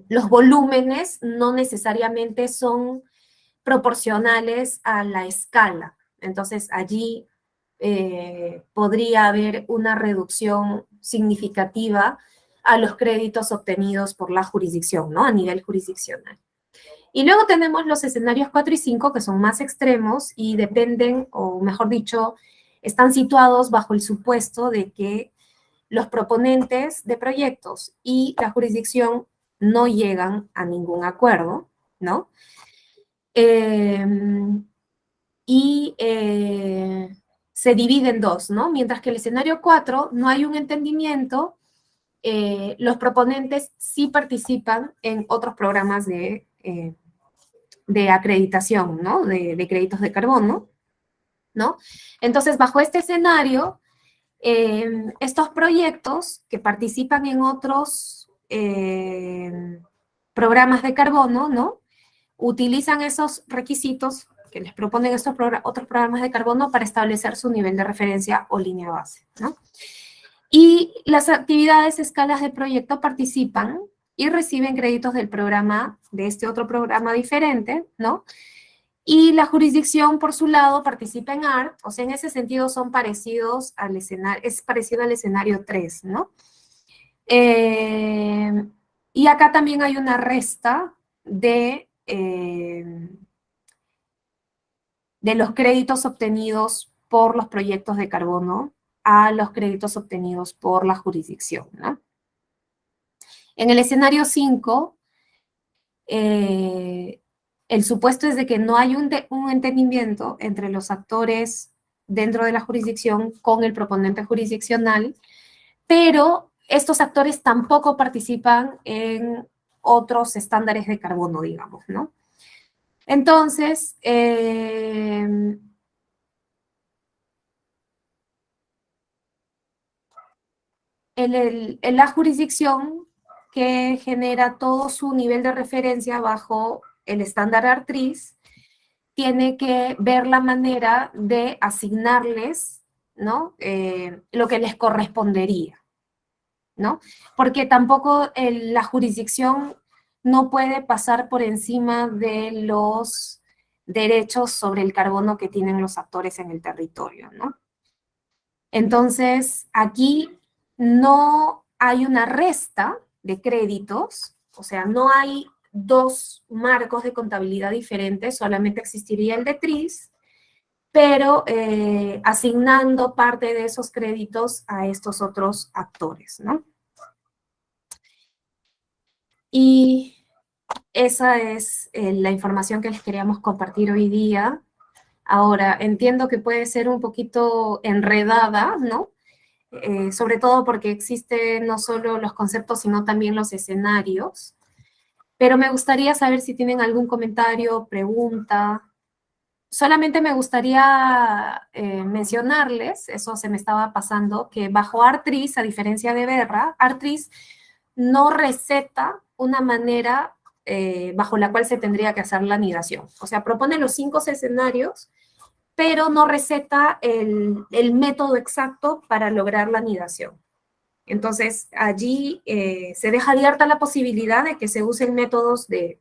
los volúmenes no necesariamente son proporcionales a la escala. Entonces, allí podría haber una reducción significativa a los créditos obtenidos por la jurisdicción, ¿no?, a nivel jurisdiccional. Y luego tenemos los escenarios 4 y 5, que son más extremos y dependen, o mejor dicho, están situados bajo el supuesto de que los proponentes de proyectos y la jurisdicción no llegan a ningún acuerdo, ¿no? Se divide en dos, ¿no? Mientras que el escenario 4 no hay un entendimiento, los proponentes sí participan en otros programas de acreditación, ¿no?, de créditos de carbono, ¿no? Entonces, bajo este escenario, estos proyectos que participan en otros programas de carbono, ¿no?, utilizan esos requisitos que les proponen estos otros programas de carbono para establecer su nivel de referencia o línea base, ¿no? Y las actividades escalas de proyecto participan y reciben créditos del programa, de este otro programa diferente, ¿no? Y la jurisdicción, por su lado, participa en ART, o sea, en ese sentido son parecidos al escenario, es parecido al escenario 3, ¿no? Y acá también hay una resta de los créditos obtenidos por los proyectos de carbono a los créditos obtenidos por la jurisdicción, ¿no? En el escenario 5, el supuesto es de que no hay un entendimiento entre los actores dentro de la jurisdicción con el proponente jurisdiccional, pero estos actores tampoco participan en otros estándares de carbono, digamos, ¿no? Entonces, en la jurisdicción que genera todo su nivel de referencia bajo el estándar ARTRIS, tiene que ver la manera de asignarles, ¿no?, lo que les correspondería, ¿no? Porque tampoco la jurisdicción no puede pasar por encima de los derechos sobre el carbono que tienen los actores en el territorio, ¿no? Entonces, aquí no hay una resta de créditos, o sea, no hay dos marcos de contabilidad diferentes, solamente existiría el de TRIS, pero asignando parte de esos créditos a estos otros actores, ¿no? Y esa es la información que les queríamos compartir hoy día. Ahora, entiendo que puede ser un poquito enredada, ¿no? Sobre todo porque existen no solo los conceptos, sino también los escenarios. Pero me gustaría saber si tienen algún comentario, pregunta. Solamente me gustaría mencionarles, eso se me estaba pasando, que bajo ARTRIS, a diferencia de BERRA, ARTRIS no receta una manera bajo la cual se tendría que hacer la anidación. O sea, propone los 5 escenarios, pero no receta el método exacto para lograr la anidación. Entonces, allí se deja abierta la posibilidad de que se usen métodos de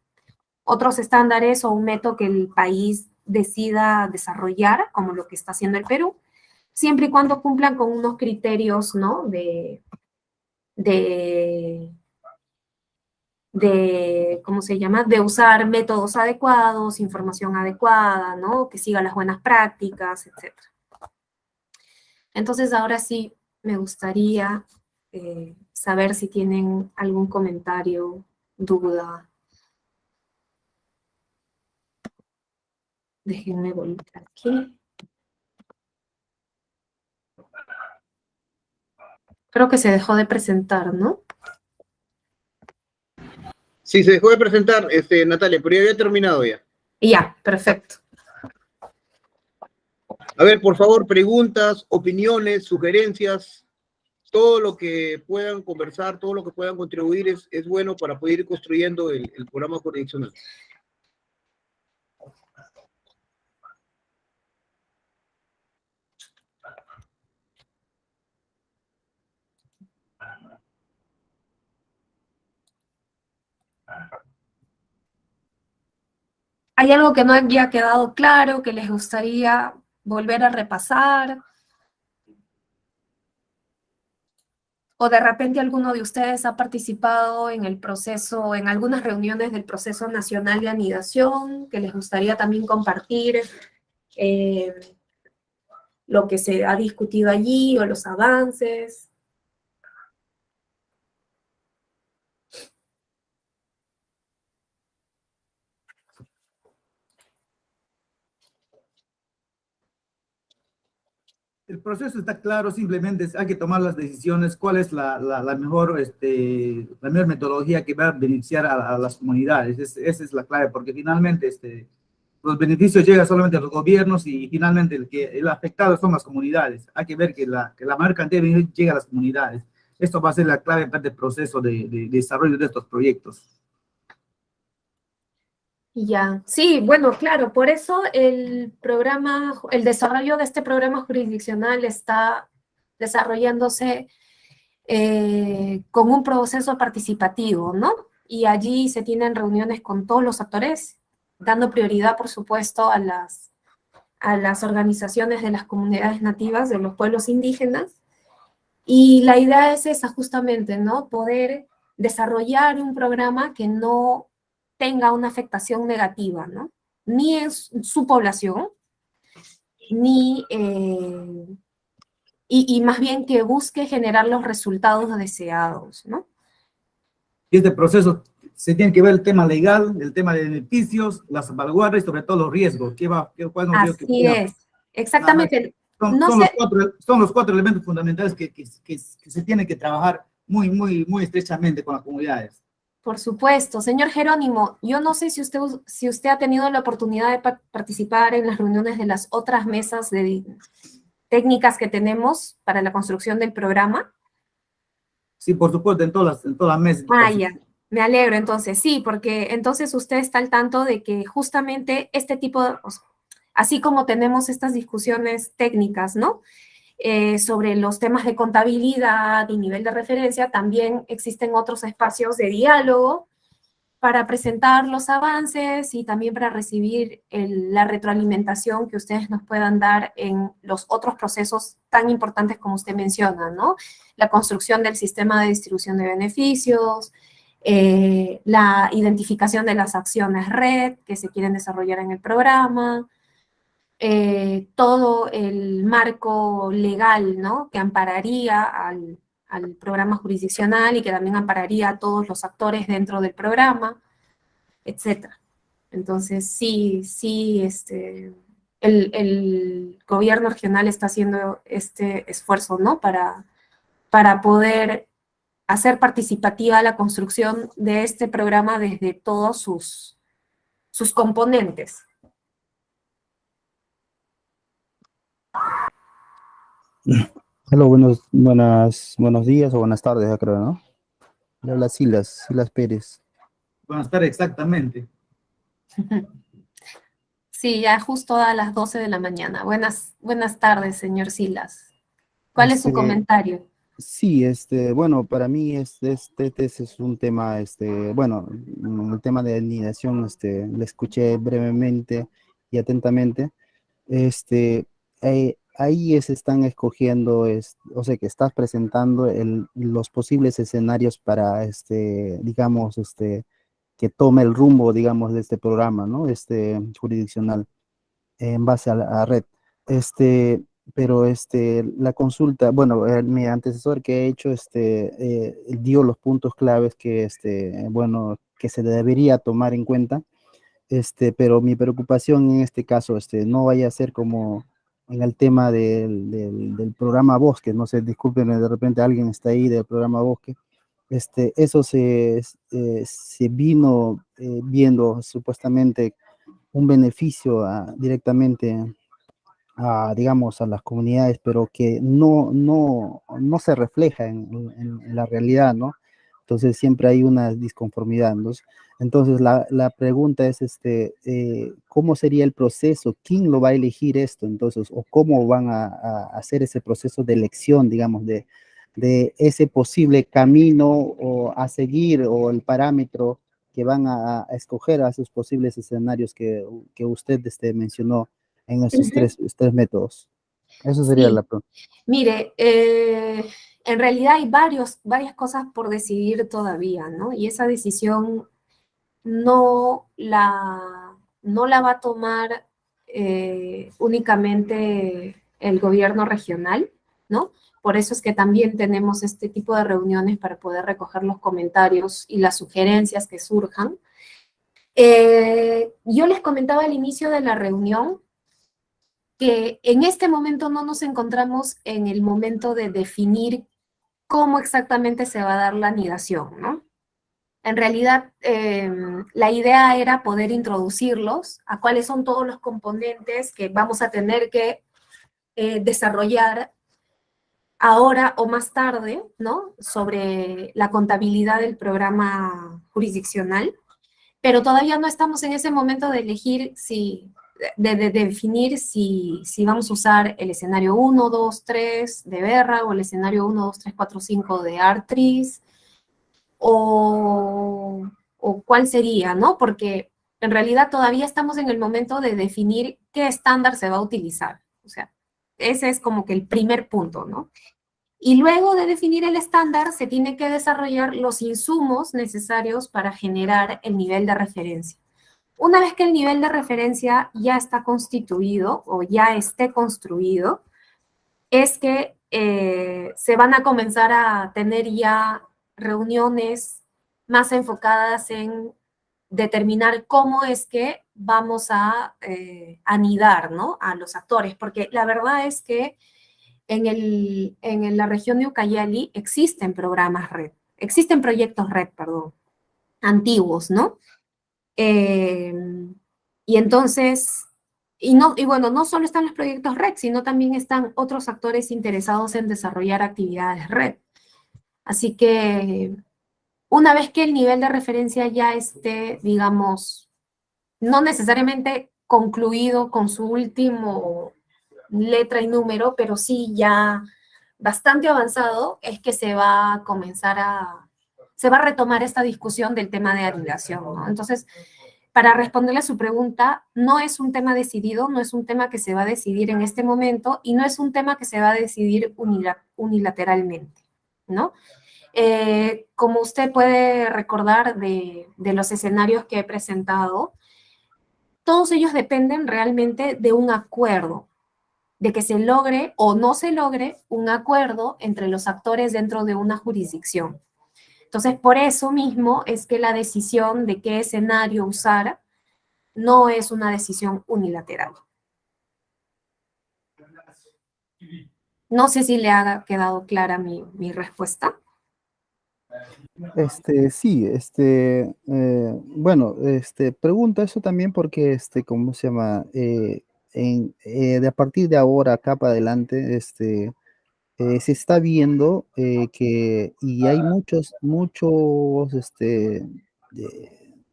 otros estándares o un método que el país decida desarrollar, como lo que está haciendo el Perú, siempre y cuando cumplan con unos criterios, ¿no? ¿Cómo se llama? De usar métodos adecuados, información adecuada, ¿no? Que siga las buenas prácticas, etc. Entonces, ahora sí, me gustaría saber si tienen algún comentario, duda. Déjenme volver aquí. Creo que se dejó de presentar, ¿no? Sí, se dejó de presentar, Natalia, pero ya había terminado ya. Ya, perfecto. A ver, por favor, preguntas, opiniones, sugerencias, todo lo que puedan conversar, todo lo que puedan contribuir es bueno para poder ir construyendo el programa jurisdiccional. ¿Hay algo que no haya quedado claro, que les gustaría volver a repasar? ¿O de repente alguno de ustedes ha participado en el proceso, en algunas reuniones del proceso nacional de anidación, que les gustaría también compartir lo que se ha discutido allí o los avances? El proceso está claro, simplemente hay que tomar las decisiones, cuál es la mejor metodología que va a beneficiar a las comunidades. Esa es la clave, porque finalmente los beneficios llegan solamente a los gobiernos y finalmente el afectado son las comunidades. Hay que ver que la mayor cantidad de beneficios llega a las comunidades. Esto va a ser la clave del proceso de desarrollo de estos proyectos. Ya, sí, bueno, claro, por eso el desarrollo de este programa jurisdiccional está desarrollándose con un proceso participativo, ¿no? Y allí se tienen reuniones con todos los actores, dando prioridad, por supuesto, a las organizaciones de las comunidades nativas, de los pueblos indígenas. Y la idea es esa, justamente, ¿no? Poder desarrollar un programa que no tenga una afectación negativa, ¿no? Ni en su población, ni, y más bien que busque generar los resultados deseados, ¿no? Y este proceso se tiene que ver el tema legal, el tema de beneficios, las salvaguardas y sobre todo los riesgos. Así es, exactamente. Son los 4 elementos fundamentales que se tienen que trabajar muy estrechamente con las comunidades. Por supuesto. Señor Jerónimo, yo no sé si usted ha tenido la oportunidad de participar en las reuniones de las otras mesas técnicas que tenemos para la construcción del programa. Sí, por supuesto, en todas las mesas. Ah, ya. Me alegro, entonces. Sí, porque entonces usted está al tanto de que justamente este tipo de, así como tenemos estas discusiones técnicas, ¿no? Sobre los temas de contabilidad y nivel de referencia, también existen otros espacios de diálogo para presentar los avances y también para recibir la retroalimentación que ustedes nos puedan dar en los otros procesos tan importantes como usted menciona, ¿no? La construcción del sistema de distribución de beneficios, la identificación de las acciones red que se quieren desarrollar en el programa, todo el marco legal, ¿no?, que ampararía al programa jurisdiccional y que también ampararía a todos los actores dentro del programa, etc. Entonces, sí, el gobierno regional está haciendo este esfuerzo, ¿no?, para poder hacer participativa la construcción de este programa desde todos sus componentes. Hola, buenos días o buenas tardes, ya creo, ¿no? Le habla Silas Pérez. Buenas tardes, exactamente. Sí, ya justo a las 12 de la mañana. Buenas tardes, señor Silas. ¿Cuál es su comentario? Sí, bueno, para mí este es un tema, bueno, el tema de alineación, le escuché brevemente y atentamente. Ahí se están escogiendo, o sea, que estás presentando los posibles escenarios para, digamos, que tome el rumbo, digamos, de este programa, ¿no? Jurisdiccional, en base a la red. Pero la consulta, bueno, mi antecesor que he hecho, dio los puntos claves que, bueno, que se debería tomar en cuenta. Pero mi preocupación en este caso, no vaya a ser como en el tema del programa Bosque, no sé, discúlpenme, de repente alguien está ahí del programa Bosque. Eso se vino viendo supuestamente un beneficio directamente digamos, a las comunidades, pero que no se refleja en la realidad, ¿no? Entonces siempre hay una disconformidad, ¿no? Entonces la pregunta es, ¿cómo sería el proceso? ¿Quién lo va a elegir esto? Entonces, o cómo van a hacer ese proceso de elección, digamos, de ese posible camino o a seguir o el parámetro que van a escoger a esos posibles escenarios que usted mencionó en esos tres métodos. Eso sería la pregunta. Mire, en realidad hay varias cosas por decidir todavía, ¿no? Y esa decisión no la va a tomar únicamente el gobierno regional, ¿no? Por eso es que también tenemos este tipo de reuniones para poder recoger los comentarios y las sugerencias que surjan. Yo les comentaba al inicio de la reunión que en este momento no nos encontramos en el momento de definir cómo exactamente se va a dar la anidación, ¿no? En realidad, la idea era poder introducirlos a cuáles son todos los componentes que vamos a tener que desarrollar ahora o más tarde, ¿no?, sobre la contabilidad del programa jurisdiccional, pero todavía no estamos en ese momento de elegir de definir si vamos a usar el escenario 1, 2, 3 de Berra o el escenario 1, 2, 3, 4, 5 de Artris, o cuál sería, ¿no? Porque en realidad todavía estamos en el momento de definir qué estándar se va a utilizar. O sea, ese es como que el primer punto, ¿no? Y luego de definir el estándar, se tiene que desarrollar los insumos necesarios para generar el nivel de referencia. Una vez que el nivel de referencia ya está constituido o ya esté construido, es que se van a comenzar a tener ya reuniones más enfocadas en determinar cómo es que vamos a anidar, ¿no?, a los actores, porque la verdad es que en la región de Ucayali existen programas red, existen proyectos red, perdón, antiguos, ¿no? Y entonces, y bueno, no solo están los proyectos red, sino también están otros actores interesados en desarrollar actividades red. Así que una vez que el nivel de referencia ya esté, digamos, no necesariamente concluido con su último letra y número, pero sí ya bastante avanzado, es que se va a retomar esta discusión del tema de anidación, ¿no? Entonces, para responderle a su pregunta, no es un tema decidido, no es un tema que se va a decidir en este momento y no es un tema que se va a decidir unilateralmente, ¿no? Como usted puede recordar de los escenarios que he presentado, todos ellos dependen realmente de un acuerdo, de que se logre o no se logre un acuerdo entre los actores dentro de una jurisdicción. Entonces, por eso mismo es que la decisión de qué escenario usar no es una decisión unilateral. No sé si le ha quedado clara mi respuesta. Sí, bueno, pregunto eso también porque, ¿cómo se llama? De a partir de ahora, acá para adelante, se está viendo que, y hay muchos,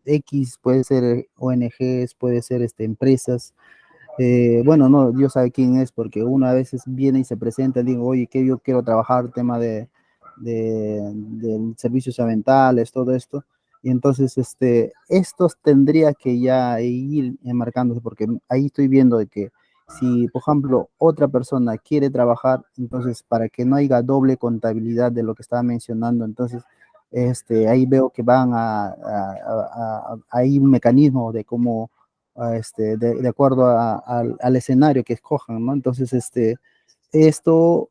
X, puede ser ONGs, puede ser, empresas, bueno, no, Dios sabe quién es, porque uno a veces viene y se presenta y digo, oye, que yo quiero trabajar tema de servicios ambientales, todo esto, y entonces, estos tendría que ya ir enmarcándose, porque ahí estoy viendo de que si, por ejemplo, otra persona quiere trabajar, entonces, para que no haya doble contabilidad de lo que estaba mencionando, entonces, ahí veo que van hay un mecanismo de cómo de acuerdo al escenario que escojan, ¿no? Entonces, esto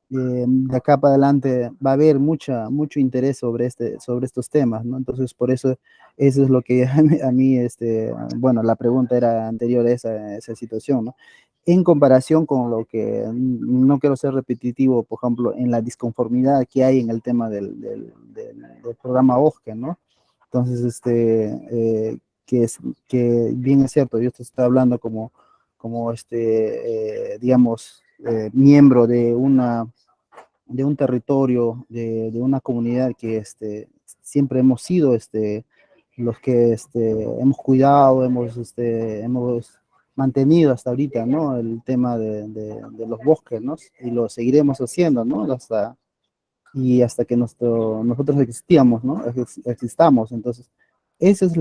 de acá para adelante va a haber mucho interés sobre estos temas, ¿no? Entonces, por eso, eso es lo que a mí, bueno, la pregunta era anterior a esa situación, ¿no? En comparación con lo que, no quiero ser repetitivo, por ejemplo, en la disconformidad que hay en el tema del programa OSGE, ¿no? Entonces, que bien es cierto, yo te estoy hablando como digamos, miembro de un territorio, de una comunidad que siempre hemos sido los que hemos cuidado, hemos mantenido hasta ahorita, ¿no? El tema de los bosques, ¿no? Y lo seguiremos haciendo, ¿no? Hasta que nosotros existíamos, ¿no? Existamos. Entonces, esa es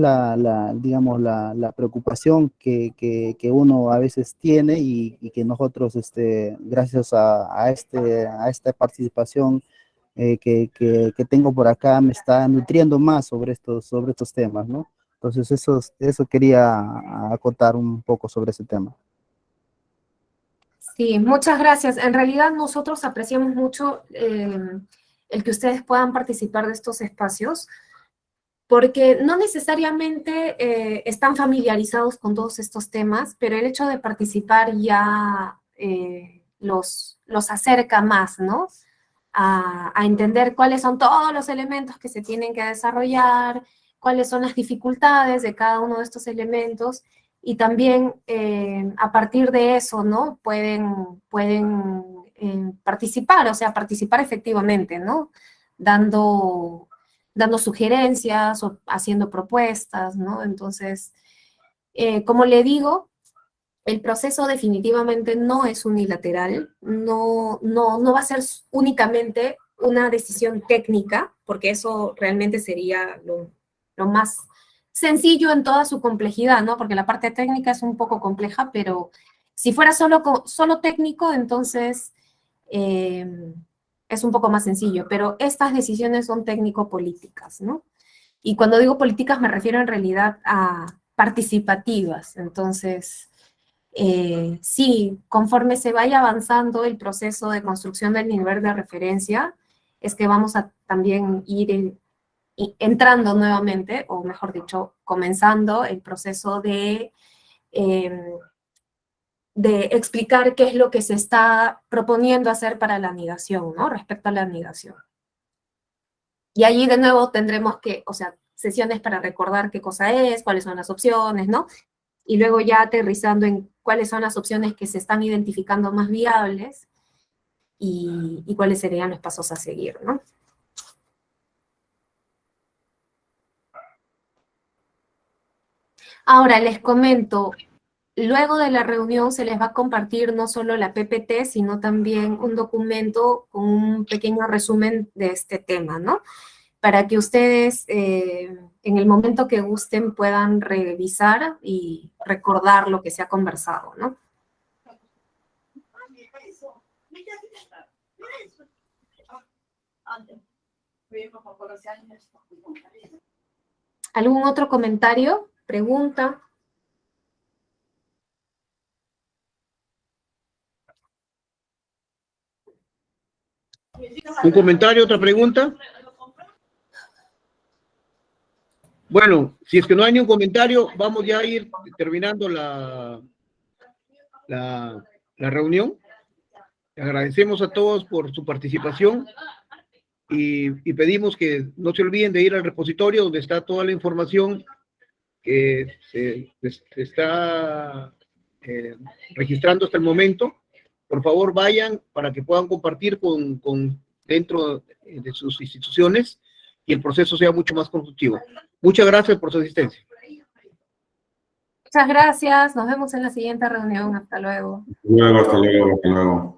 digamos, la preocupación que uno a veces tiene y que nosotros, gracias a esta participación que tengo por acá, me está nutriendo más sobre estos temas, ¿no? Entonces, eso quería acotar un poco sobre ese tema. Sí, muchas gracias. En realidad nosotros apreciamos mucho el que ustedes puedan participar de estos espacios, porque no necesariamente están familiarizados con todos estos temas, pero el hecho de participar ya los acerca más, ¿no? A entender cuáles son todos los elementos que se tienen que desarrollar, cuáles son las dificultades de cada uno de estos elementos, y también a partir de eso, ¿no? Pueden participar, o sea, participar efectivamente, ¿no? Dando sugerencias o haciendo propuestas, ¿no? Entonces, como le digo, el proceso definitivamente no es unilateral, no va a ser únicamente una decisión técnica, porque eso realmente sería lo más sencillo en toda su complejidad, ¿no? Porque la parte técnica es un poco compleja, pero si fuera solo técnico, entonces es un poco más sencillo, pero estas decisiones son técnico-políticas, ¿no? Y cuando digo políticas me refiero en realidad a participativas, entonces... sí, conforme se vaya avanzando el proceso de construcción del nivel de referencia, es que vamos a también ir entrando nuevamente, o mejor dicho, comenzando el proceso de explicar qué es lo que se está proponiendo hacer para la anidación, ¿no? Respecto a la anidación. Y allí de nuevo tendremos que, o sea, sesiones para recordar qué cosa es, cuáles son las opciones, ¿no? Y luego ya aterrizando en cuáles son las opciones que se están identificando más viables y cuáles serían los pasos a seguir, ¿no? Ahora les comento, luego de la reunión se les va a compartir no solo la PPT, sino también un documento con un pequeño resumen de este tema, ¿no? Para que ustedes en el momento que gusten puedan revisar y recordar lo que se ha conversado, ¿no? ¿Algún otro comentario? ¿Pregunta? ¿Un comentario, otra pregunta? Bueno, si es que no hay ningún comentario, vamos ya a ir terminando la reunión. Agradecemos a todos por su participación y pedimos que no se olviden de ir al repositorio donde está toda la información que se está registrando hasta el momento. Por favor, vayan para que puedan compartir dentro de sus instituciones y el proceso sea mucho más constructivo. Muchas gracias por su asistencia. Muchas gracias. Nos vemos en la siguiente reunión. Hasta luego. Hasta luego, hasta luego.